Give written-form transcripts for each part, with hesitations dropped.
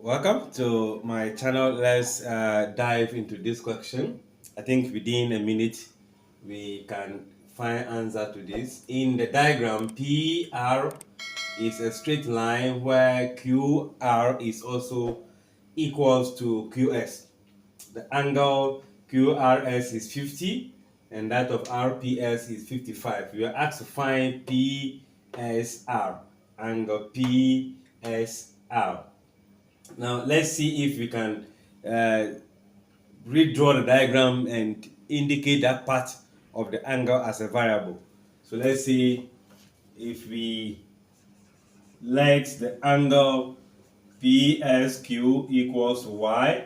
Welcome to my channel. Let's dive into this question. I think within a minute we can find answer to this. In the diagram, PR is a straight line where QR is also equals to QS. The angle QRS is 50 and that of RPS is 55. We are asked to find PSR, angle PSR. Now let's see if we can redraw the diagram and indicate that part of the angle as a variable. So let's see if we let the angle PSQ equals Y,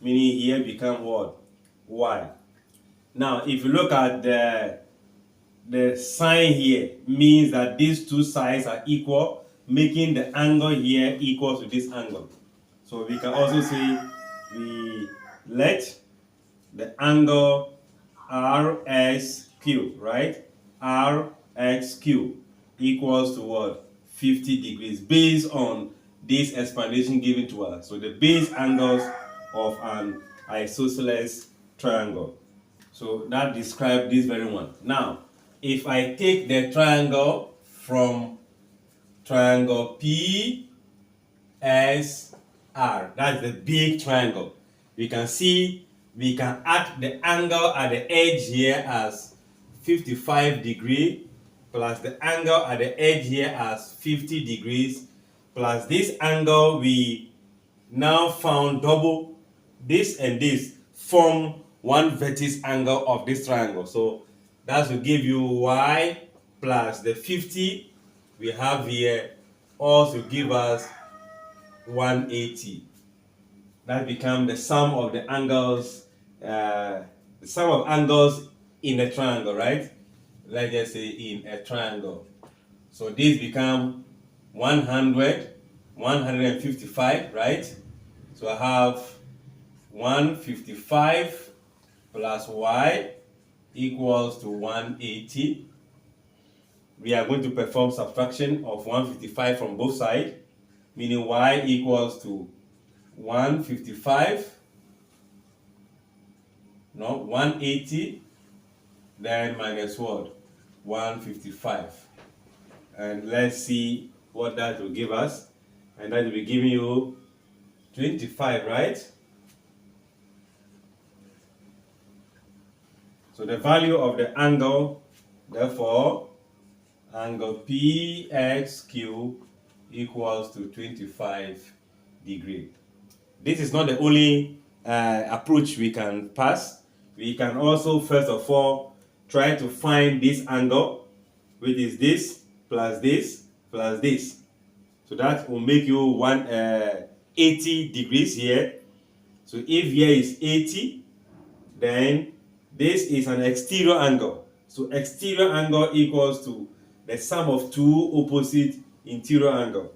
meaning here become what? Y. Now if you look at the sign here, means that these two sides are equal, making the angle here equal to this angle. So we can also say we let the angle RSQ, right? RXQ equals to what? 50 degrees based on this explanation given to us. So the base angles of an isosceles triangle. So that describes this very one. Now, if I take the triangle from triangle PSR, that's the big triangle. We can see we can add the angle at the edge here as 55 degrees plus the angle at the edge here as 50 degrees plus this angle we now found double this and this form one vertex angle of this triangle. So that will give you Y plus the 50 we have here also give us 180. That becomes the sum of the angles, the sum of angles in a triangle, right? Let's just say in a triangle. So this becomes 100, 155, right? So I have 155 plus Y equals to 180. We are going to perform subtraction of 155 from both sides, meaning Y equals to 155, 180, then minus what? 155. And let's see what that will give us. And that will be giving you 25, right? So the value of the angle, therefore, angle PXQ equals to 25 degrees. This is not the only approach we can pass. We can also, first of all, try to find this angle, which is this plus this plus this. So that will make you 80 degrees here. So if here is 80, then this is an exterior angle. So exterior angle equals to the sum of two opposite interior angle,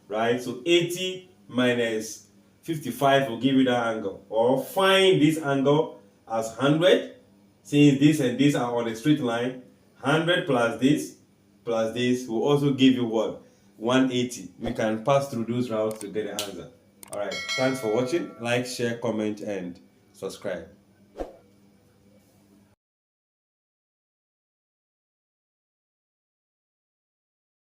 right? So 80 minus 55 will give you that angle. Or find this angle as 100, since this and this are on a straight line. 100 plus this will also give you what? 180. We can pass through those routes to get the answer. Alright, thanks for watching. Like, share, comment, and subscribe.